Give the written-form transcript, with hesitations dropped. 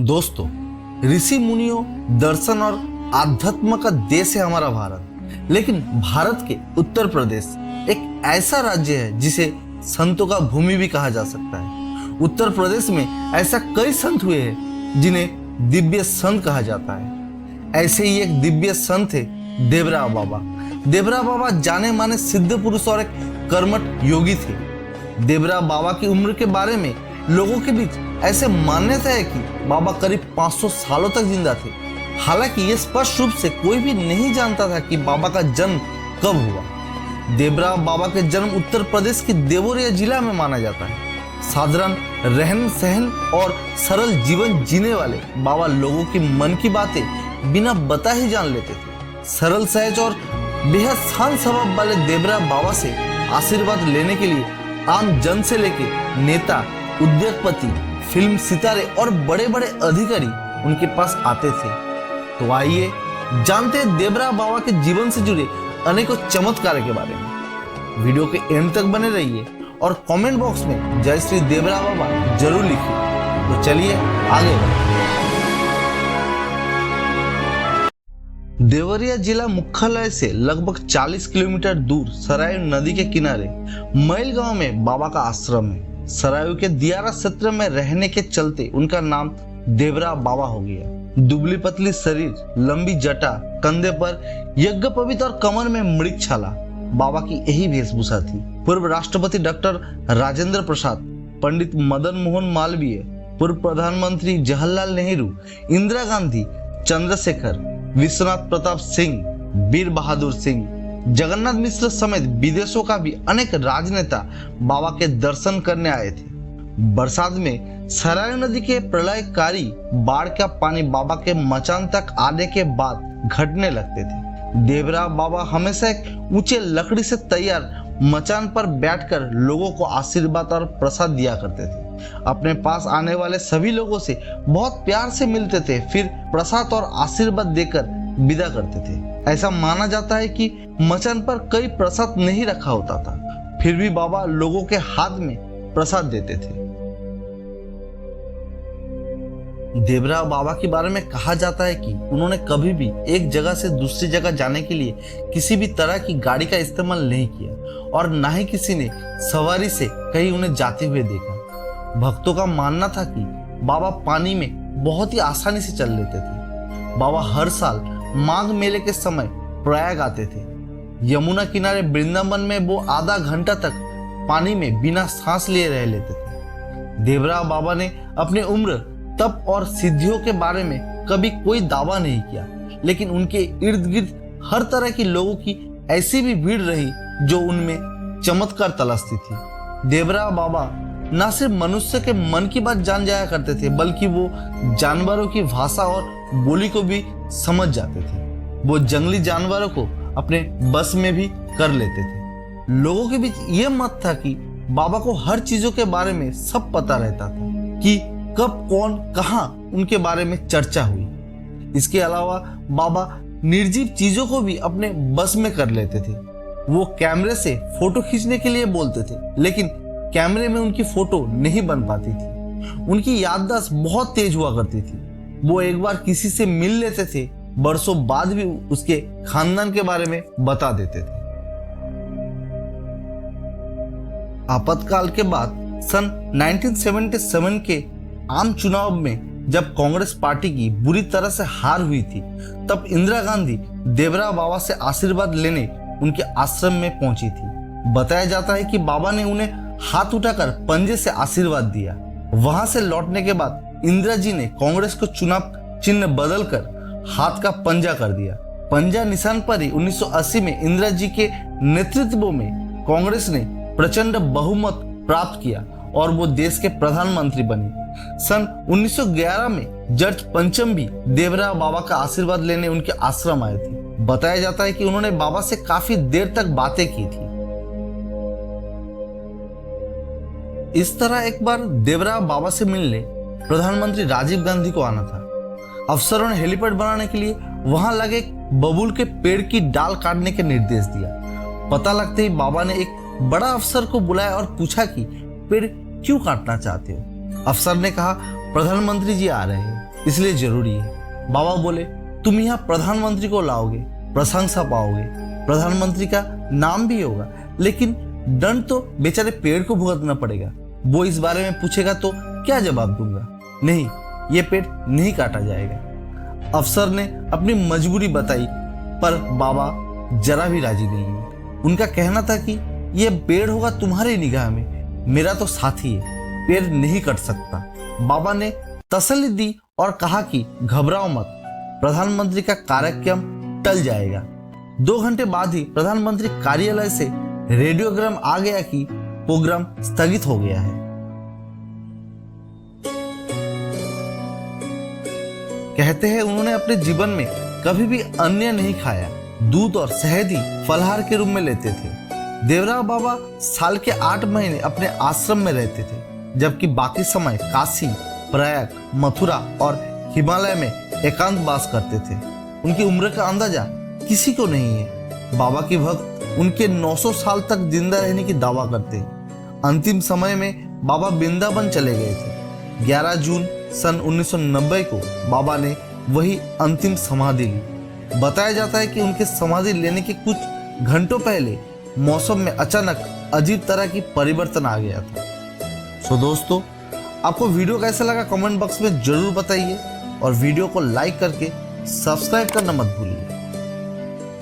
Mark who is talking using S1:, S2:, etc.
S1: दोस्तों, ऋषि मुनियों, दर्शन और आध्यात्म का देश है हमारा भारत। लेकिन भारत के उत्तर प्रदेश एक ऐसा राज्य है जिसे संतों का भूमि भी कहा जा सकता है। उत्तर प्रदेश में ऐसा कई संत हुए हैं जिन्हें दिव्य संत कहा जाता है। ऐसे ही एक दिव्य संत थे देवरा बाबा। देवरा बाबा जाने माने सिद्ध पुरुष और एक कर्मठ योगी थे। देवरा बाबा की उम्र के बारे में लोगों के बीच ऐसे मान्यता है कि बाबा करीब 500 सालों तक जिंदा थे। हालांकि ये स्पष्ट रूप से कोई भी नहीं जानता था कि बाबा का जन्म कब हुआ। देवरा बाबा के जन्म उत्तर प्रदेश के देवरिया जिला में माना जाता है। साधारण रहन सहन और सरल जीवन जीने वाले बाबा लोगों की मन की बातें बिना बता ही जान लेते थे। सरल सहज और बेहद शांत स्वभाव वाले देवरा बाबा से आशीर्वाद लेने के लिए आम जन से लेकर नेता, उद्योगपति, फिल्म सितारे और बड़े बड़े अधिकारी उनके पास आते थे। तो आइए जानते हैं देवरा बाबा के जीवन से जुड़े अनेकों चमत्कार के बारे में। वीडियो के एंड तक बने रहिए और कमेंट बॉक्स में जय श्री देवरा बाबा जरूर लिखिए। तो चलिए आगे बढ़ते हैं। देवरिया जिला मुख्यालय से लगभग 40 किलोमीटर दूर सरायू नदी के किनारे मैल गांव में बाबा का आश्रम है। सरायू के दियारा क्षेत्र में रहने के चलते उनका नाम देवरा बाबा हो गया। दुबली पतली शरीर, लंबी जटा, कंधे पर यज्ञोपवीत और कमर में मृग छाला, बाबा की यही वेशभूषा थी। पूर्व राष्ट्रपति डॉक्टर राजेंद्र प्रसाद, पंडित मदन मोहन मालवीय, पूर्व प्रधानमंत्री जवाहरलाल नेहरू, इंदिरा गांधी, चंद्रशेखर, विश्वनाथ प्रताप सिंह, वीर बहादुर सिंह, जगन्नाथ मिश्र समेत विदेशों का भी अनेक राजनेता बाबा के दर्शन करने आए थे। बरसात में सरायू नदी के प्रलयकारी बाढ़ का पानी बाबा के मचान तक आने के बाद घटने लगते थे। देवरा बाबा हमेशा एक ऊंचे लकड़ी से तैयार मचान पर बैठकर लोगों को आशीर्वाद और प्रसाद दिया करते थे। अपने पास आने वाले सभी लोगों से बहुत प्यार से मिलते थे, फिर प्रसाद और आशीर्वाद देकर विदा करते थे। ऐसा माना जाता है कि मचान पर कई प्रसाद नहीं रखा होता था, फिर भी बाबा लोगों के हाथ में प्रसाद देते थे। देवरा बाबा के बारे में कहा जाता है कि उन्होंने कभी भी एक जगह से दूसरी जगह जाने के लिए किसी भी तरह की गाड़ी का इस्तेमाल नहीं किया और ना ही किसी ने सवारी से कहीं उन्हें जाते हुए देखा। भक्तों का मानना था कि बाबा पानी में बहुत ही आसानी से चल लेते थे। बाबा हर साल माघ मेले के समय प्रयाग आते थे। यमुना किनारे वृंदावन में वो आधा घंटा तक पानी में बिना सांस लिए रह लेते थे। देवरा बाबा ने अपनी उम्र, तप और सिद्धियों के बारे में कभी कोई दावा नहीं किया, लेकिन उनके इर्द गिर्द हर तरह की लोगों की ऐसी भी भीड़ रही जो उनमें चमत्कार तलाशती थी। देवरा बाबा न सिर्फ मनुष्य के मन की बात जान जाया करते थे, बल्कि वो जानवरों की भाषा और बोली को भी समझ जाते थे। वो जंगली जानवरों को अपने बस में भी कर लेते थे। लोगों के बीच ये मत था कि बाबा को हर चीजों के बारे में सब पता रहता था कि कब कौन कहाँ उनके बारे में चर्चा हुई। इसके अलावा बाबा निर्जीव चीजों को भी अपने बस में कर लेते थे। वो कैमरे से फोटो खींचने के लिए बोलते थे, लेकिन कैमरे में उनकी फोटो नहीं बन पाती थी। उनकी याददाश्त बहुत तेज हुआ करती थी। वो एक बार किसी से मिल लेते थे, बरसों बाद भी उसके खानदान के बारे में बता देते थे। आपातकाल के बाद सन 1977 के आम चुनाव में जब कांग्रेस पार्टी की बुरी तरह से हार हुई थी, तब इंदिरा गांधी देवरा बाबा से आशीर्वाद लेने उनके आश्रम में पहुंची थी। बताया जाता है कि बाबा ने उन्हें हाथ उठाकर पंजे से आशीर्वाद दिया। वहां से लौटने के बाद इंदिरा जी ने कांग्रेस को चुनाव चिन्ह बदलकर हाथ का पंजा कर दिया। पंजा निशान पर ही 1980 में इंदिरा जी के नेतृत्व में कांग्रेस ने प्रचंड बहुमत प्राप्त किया और वो देश के प्रधानमंत्री बने। सन 1911 में जॉर्ज पंचम भी देवरा बाबा का आशीर्वाद लेने उनके आश्रम आए थे। बताया जाता है कि उन्होंने बाबा से काफी देर तक बातें की थी। इस तरह एक बार देवरा बाबा से मिलने प्रधानमंत्री राजीव गांधी को आना था। अफसरों ने हेलीपैड बनाने के लिए वहां लगे बबूल के पेड़ की डाल काटने के निर्देश दिया। पता लगते ही बाबा ने एक बड़ा अफसर को बुलाया और पूछा कि पेड़ क्यों काटना चाहते हो। अफसर ने कहा, प्रधानमंत्री जी आ रहे हैं। इसलिए जरूरी है। बाबा बोले, तुम यहाँ प्रधानमंत्री को लाओगे, प्रशंसा पाओगे, प्रधानमंत्री का नाम भी होगा, लेकिन दंड तो बेचारे पेड़ को भुगतना पड़ेगा। वो इस बारे में पूछेगा तो क्या जवाब दूंगा? नहीं, ये पेड़ नहीं काटा जाएगा। अफसर ने अपनी मजबूरी बताई, पर बाबा जरा भी राजी नहीं हुए। उनका कहना था कि यह पेड़ होगा तुम्हारी निगाह में, मेरा तो साथी है, पेड़ नहीं कट सकता। बाबा ने तसल्ली दी और कहा कि घबराओ मत, प्रधानमंत्री का कार्यक्रम टल जाएगा। 2 घंटे बाद ही प्रधानमंत्री कार्यालय से रेडियोग्राम आ गया कि प्रोग्राम स्थगित हो गया है। कहते हैं उन्होंने अपने जीवन में कभी भी अन्न नहीं खाया, दूध और शहद ही फलाहार के रूप में लेते थे। देवरा बाबा साल के 8 महीने अपने आश्रम में रहते थे, जबकि बाकी समय काशी, प्रयाग, मथुरा और हिमालय में एकांतवास करते थे। उनकी उम्र का अंदाजा किसी को नहीं है। बाबा के भक्त उनके 900 साल तक जिंदा रहने की दावा करते हैं। अंतिम समय में बाबा वृंदावन चले गए थे। 11 जून सन 1990 को बाबा ने वही अंतिम समाधि ली। बताया जाता है कि उनके समाधि लेने के कुछ घंटों पहले मौसम में अचानक अजीब तरह की परिवर्तन आ गया था। सो दोस्तों, आपको वीडियो कैसा लगा कमेंट बॉक्स में जरूर बताइए और वीडियो को लाइक करके सब्सक्राइब करना मत भूलिए।